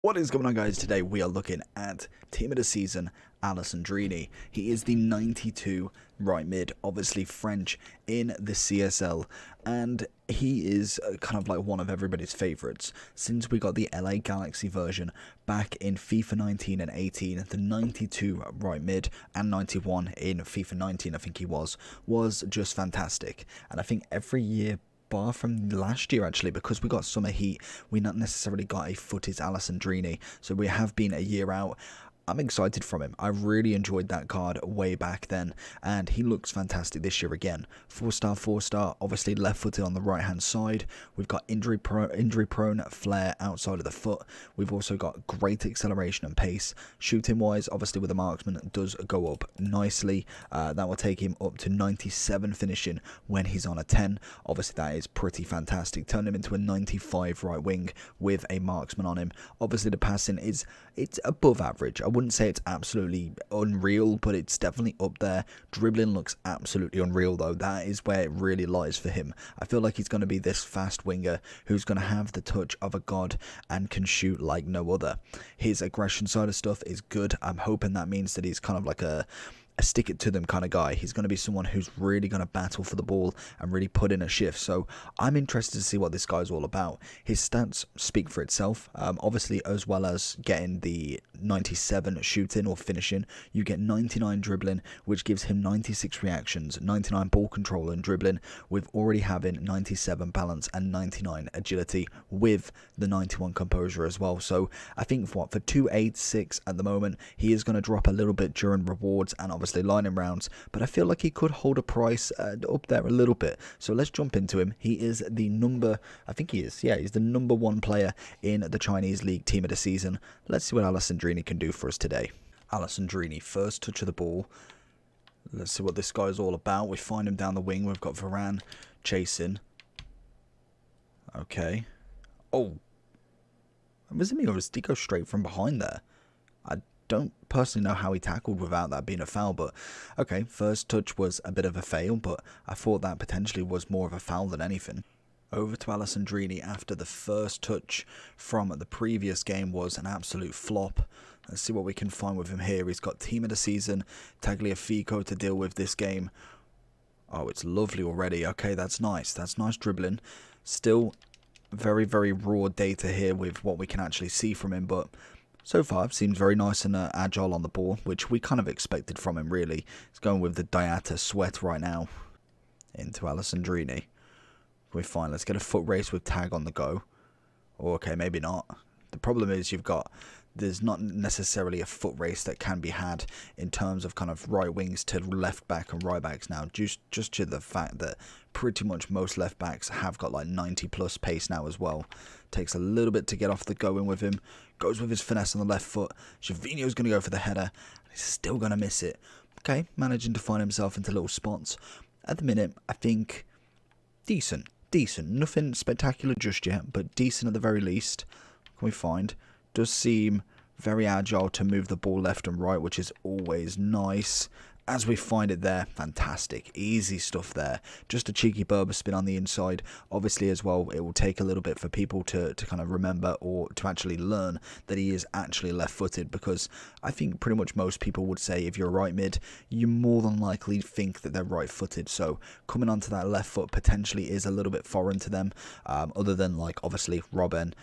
What is going on, guys? Today we are looking at Team of the Season, Alessandrini. He is the 92 right mid, obviously French in the CSL, and he is kind of like one of everybody's favourites. Since we got the LA Galaxy version back in FIFA 19 and 18, the 92 right mid and 91 in FIFA 19, I think he was just fantastic. And I think every year, bar from last year actually, because we got summer heat, we not necessarily got a footed Alessandrini, so we have been a year out. I'm excited from him. I really enjoyed that card way back then, and he looks fantastic this year again. 4-star, obviously left-footed on the right-hand side. We've got injury-prone flare outside of the foot. We've also got great acceleration and pace. Shooting-wise, obviously with the marksman, it does go up nicely. That will take him up to 97 finishing when he's on a 10. Obviously, that is pretty fantastic. Turn him into a 95 right wing with a marksman on him. Obviously, the passing it's above average. I wouldn't say it's absolutely unreal, but it's definitely up there. Dribbling looks absolutely unreal though. That is where it really lies for him. I feel like he's going to be this fast winger who's going to have the touch of a god and can shoot like no other. His aggression side of stuff is good. I'm hoping that means that he's kind of like a stick it to them kind of guy. He's going to be someone who's really going to battle for the ball and really put in a shift. So I'm interested to see what this guy's all about. His stats speak for itself. Obviously, as well as getting the 97 shooting or finishing, you get 99 dribbling, which gives him 96 reactions, 99 ball control and dribbling, with already having 97 balance and 99 agility with the 91 composure as well. So I think for 286 at the moment, he is going to drop a little bit during rewards and obviously lining rounds, but I feel like he could hold a price up there a little bit. So let's jump into him. He is the he's the number one player in the Chinese League Team of the Season. Let's see what Alessandrini can do for us today. Alessandrini, first touch of the ball. Let's see what this guy is all about. We find him down the wing. We've got Varane chasing. Okay. Oh, was it me, or did he go straight from behind there? I don't personally know how he tackled without that being a foul, but okay, first touch was a bit of a fail, but I thought that potentially was more of a foul than anything. Over to Alessandrini after the first touch from the previous game was an absolute flop. Let's see what we can find with him here. He's got Team of the Season, Tagliafico to deal with this game. Oh, it's lovely already. Okay, that's nice. That's nice dribbling. Still very, very raw data here with what we can actually see from him, but so far, it seems very nice and agile on the ball, which we kind of expected from him, really. He's going with the Diata Sweat right now into Alessandrini. We're fine. Let's get a foot race with Tag on the go. Or, okay, maybe not. The problem is there's not necessarily a foot race that can be had in terms of kind of right wings to left back and right backs now, just to the fact that pretty much most left backs have got like 90 plus pace now as well. Takes a little bit to get off the going with him. Goes with his finesse on the left foot. Gervinho's going to go for the header, and he's still going to miss it. Okay, managing to find himself into little spots. At the minute, I think decent. Nothing spectacular just yet, but decent at the very least. Can we find? Does seem very agile to move the ball left and right, which is always nice. As we find it there, fantastic, easy stuff there. Just a cheeky Berber spin on the inside. Obviously as well, it will take a little bit for people to kind of remember or to actually learn that he is actually left-footed, because I think pretty much most people would say if you're a right mid, you more than likely think that they're right-footed. So coming onto that left foot potentially is a little bit foreign to them, other than like obviously Robben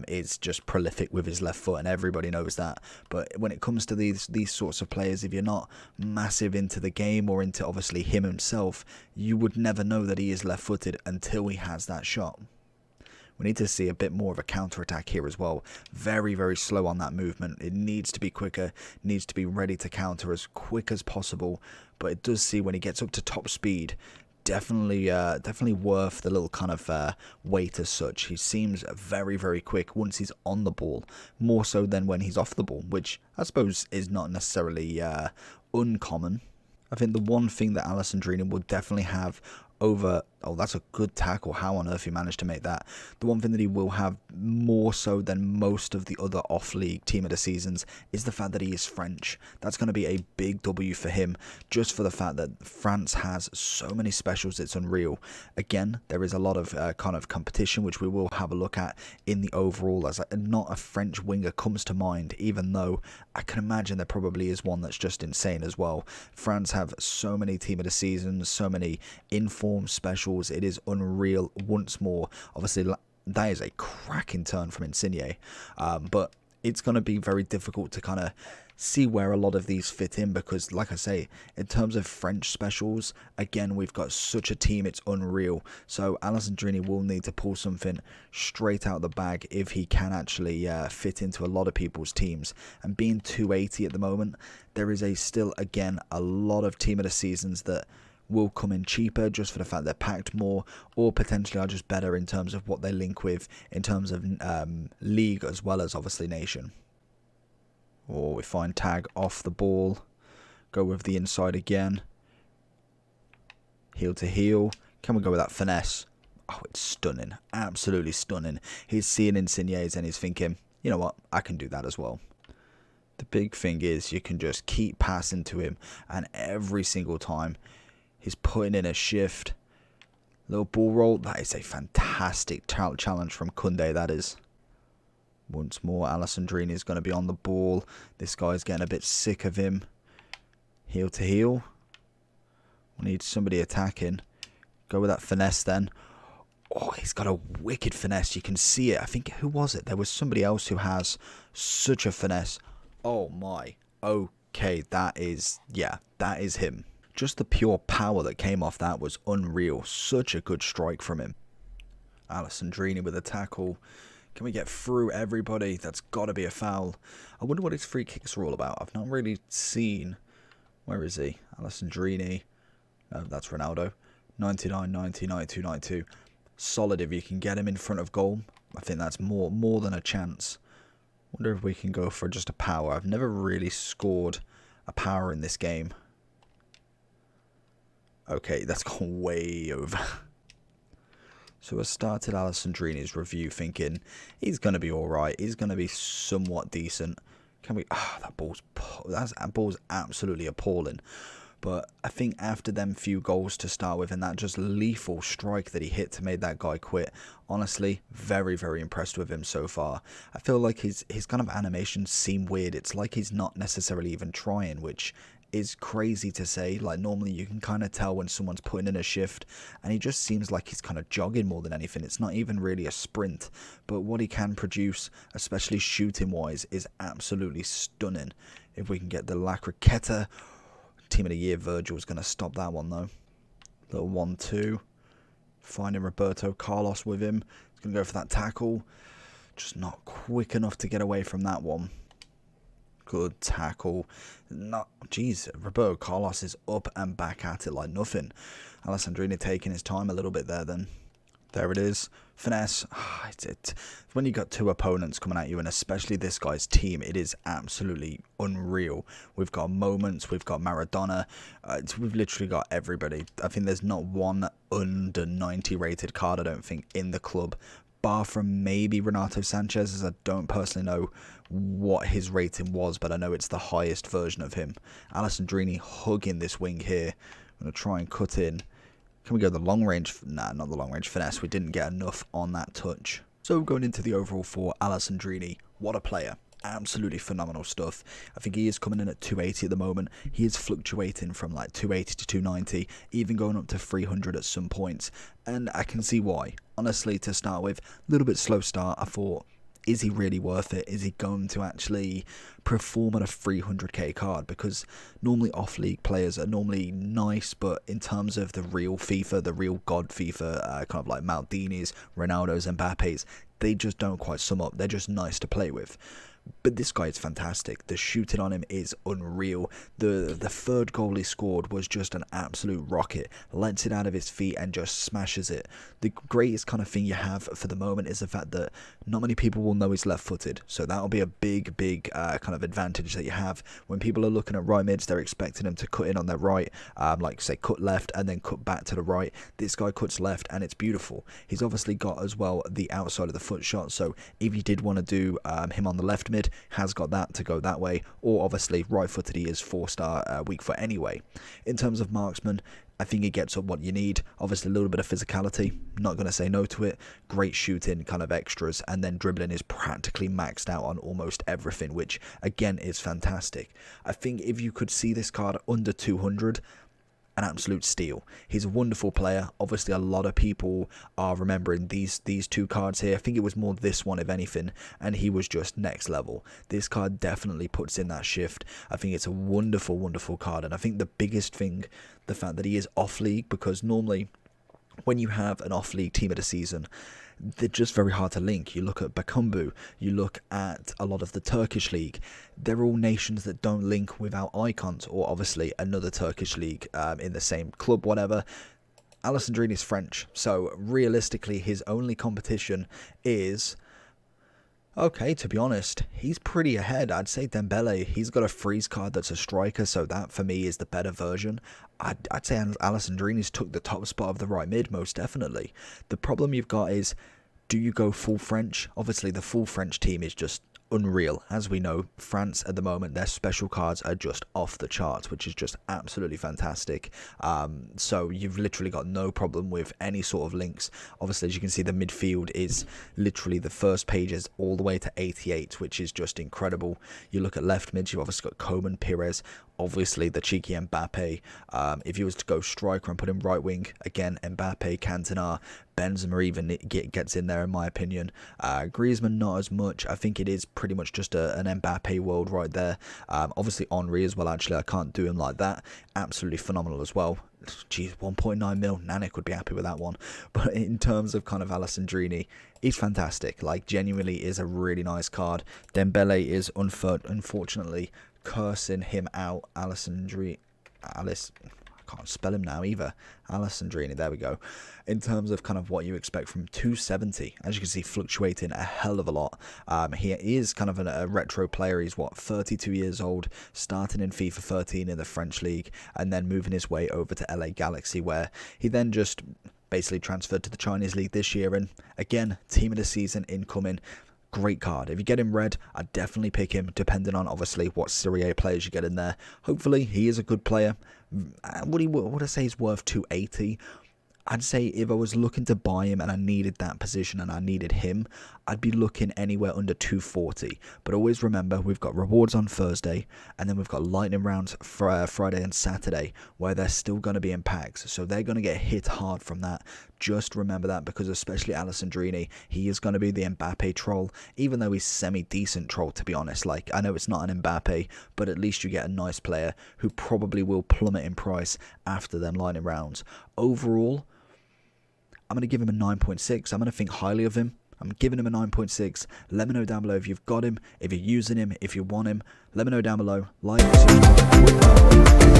is just prolific with his left foot and everybody knows that. But when it comes to these sorts of players, if you're not massive into the game or into obviously him himself, you would never know that he is left-footed until he has that shot. We need to see a bit more of a counter-attack here as well. Very, very slow on that movement. It needs to be quicker, needs to be ready to counter as quick as possible, but it does see when he gets up to top speed, definitely worth the little kind of wait as such. He seems very, very quick once he's on the ball, more so than when he's off the ball, which I suppose is not necessarily uncommon. I think the one thing that Alessandrini will definitely have over Oh, that's a good tackle. How on earth he managed to make that? The one thing that he will have more so than most of the other off-league team of the seasons is the fact that he is French. That's going to be a big W for him, just for the fact that France has so many specials, it's unreal. Again, there is a lot of kind of competition, which we will have a look at in the overall, as not a French winger comes to mind, even though I can imagine there probably is one that's just insane as well. France have so many team of the seasons, so many informed specials. It is unreal once more. Obviously, that is a cracking turn from Insigne, but it's going to be very difficult to kind of see where a lot of these fit in, because like I say, in terms of French specials, again, we've got such a team, it's unreal. So Alessandrini will need to pull something straight out of the bag if he can actually fit into a lot of people's teams. And being 280 at the moment, there is still again a lot of team of the seasons that will come in cheaper just for the fact they're packed more, or potentially are just better in terms of what they link with in terms of league as well as obviously nation. Or we find tag off the ball, go with the inside again, heel to heel. Can we go with that finesse? Oh, it's stunning, absolutely stunning. He's seeing Insignes and he's thinking, you know what, I can do that as well. The big thing is you can just keep passing to him, and every single time he's putting in a shift. Little ball roll. That is a fantastic challenge from Kunde, that is. Once more, Alessandrini is going to be on the ball. This guy's getting a bit sick of him. Heel to heel. We need somebody attacking. Go with that finesse then. Oh, he's got a wicked finesse. You can see it. I think, who was it? There was somebody else who has such a finesse. Oh my. Okay, that is, yeah, that is him. Just the pure power that came off that was unreal. Such a good strike from him. Alessandrini with a tackle. Can we get through everybody? That's got to be a foul. I wonder what his free kicks are all about. I've not really seen. Where is he? Alessandrini. No, that's Ronaldo. 99, 90, 92, 92. Solid if you can get him in front of goal. I think that's more than a chance. Wonder if we can go for just a power. I've never really scored a power in this game. Okay, that's gone way over. So I started Alessandrini's review thinking he's going to be alright. He's going to be somewhat decent. Can we... Ah, oh, that ball's absolutely appalling. But I think after them few goals to start with, and that just lethal strike that he hit to make that guy quit, honestly, very, very impressed with him so far. I feel like his kind of animations seem weird. It's like he's not necessarily even trying, which is crazy to say. Like, normally you can kind of tell when someone's putting in a shift, and he just seems like he's kind of jogging more than anything. It's not even really a sprint, but what he can produce, especially shooting wise, is absolutely stunning. If we can get the La Croqueta, team of the year, Virgil's going to stop that one though. Little 1-2, finding Roberto Carlos with him. He's going to go for that tackle, just not quick enough to get away from that one. Good tackle. Not, jeez, Roberto Carlos is up and back at it like nothing. Alessandrini taking his time a little bit there then. There it is. Finesse. When you got two opponents coming at you, and especially this guy's team, it is absolutely unreal. We've got moments. We've got Maradona. We've literally got everybody. I think there's not one under 90 rated card, I don't think, in the club, bar from maybe Renato Sanchez, as I don't personally know what his rating was, but I know it's the highest version of him. Alessandrini hugging this wing here. I'm going to try and cut in. Can we go the long range? Nah, not the long range finesse. We didn't get enough on that touch. So going into the overall for Alessandrini, what a player. Absolutely phenomenal stuff. I think he is coming in at 280 at the moment. He is fluctuating from like 280 to 290, even going up to 300 at some points. And I can see why. Honestly, to start with, a little bit slow start. I thought, is he really worth it? Is he going to actually perform at a 300k card? Because normally off-league players are normally nice, but in terms of the real FIFA, the real god FIFA, kind of like Maldini's, Ronaldo's, Mbappe's, they just don't quite sum up. They're just nice to play with. But this guy is fantastic. The shooting on him is unreal. The third goal he scored was just an absolute rocket. Lets it out of his feet and just smashes it. The greatest kind of thing you have for the moment is the fact that not many people will know he's left-footed. So that'll be a big kind of advantage that you have. When people are looking at right mids, they're expecting them to cut in on their right, like say cut left and then cut back to the right. This guy cuts left and it's beautiful. He's obviously got as well the outside of the foot shot. So if you did want to do him on the left mid, has got that to go that way, or obviously right-footed, he is 4-star weak foot anyway. In terms of marksman, I think he gets up what you need. Obviously a little bit of physicality, not going to say no to it. Great shooting kind of extras, and then dribbling is practically maxed out on almost everything, which again is fantastic. I think if you could see this card under 200, an absolute steal. He's a wonderful player. Obviously a lot of people are remembering these two cards here. I think it was more this one if anything, and he was just next level. This card definitely puts in that shift. I think it's a wonderful card, and I think the biggest thing, the fact that he is off league, because normally when you have an off league team of the season, they're just very hard to link. You look at Bakumbu, you look at a lot of the Turkish league, they're all nations that don't link without icons, or obviously another Turkish league in the same club, whatever. Alessandrini is French, so realistically his only competition is, okay, to be honest, he's pretty ahead. I'd say Dembele, he's got a freeze card that's a striker, so that for me is the better version. I'd say Alessandrini's took the top spot of the right mid, most definitely. The problem you've got is, do you go full French? Obviously, the full French team is just unreal. As we know, France at the moment, their special cards are just off the charts, which is just absolutely fantastic. So you've literally got no problem with any sort of links. Obviously, as you can see, the midfield is literally the first pages all the way to 88, which is just incredible. You look at left mids, you've obviously got Coman, Pires, obviously the cheeky Mbappe. If you was to go striker and put him right wing, again, Mbappe, Cantona, Benzema even gets in there in my opinion. Griezmann not as much. I think it is pretty much just an Mbappe world right there. Obviously Henry as well, actually I can't do him like that. Absolutely phenomenal as well. Geez, 1.9 mil, Nannik would be happy with that one. But in terms of kind of Alessandrini, he's fantastic. Like, genuinely is a really nice card. Dembele is unfortunately cursing him out. I can't spell him now either. Alessandrini, there we go. In terms of kind of what you expect from 270, as you can see, fluctuating a hell of a lot. He is kind of a retro player. He's, what, 32 years old, starting in FIFA 13 in the French league, and then moving his way over to LA Galaxy, where he then just basically transferred to the Chinese league this year, and again, team of the season incoming. Great card. If you get him red, I'd definitely pick him, depending on obviously what Serie A players you get in there. Hopefully he is a good player. Would I say he's worth 280? I'd say if I was looking to buy him and I needed that position and I needed him, I'd be looking anywhere under 240. But always remember, we've got rewards on Thursday, and then we've got lightning rounds for Friday and Saturday, where they're still going to be in packs. So they're going to get hit hard from that. Just remember that, because especially Alessandrini, he is going to be the Mbappe troll, even though he's semi-decent troll, to be honest. Like, I know it's not an Mbappe, but at least you get a nice player who probably will plummet in price after them lightning rounds. Overall, I'm going to give him a 9.6. I'm going to think highly of him. I'm giving him a 9.6. Let me know down below if you've got him, if you're using him, if you want him. Let me know down below. Like, subscribe.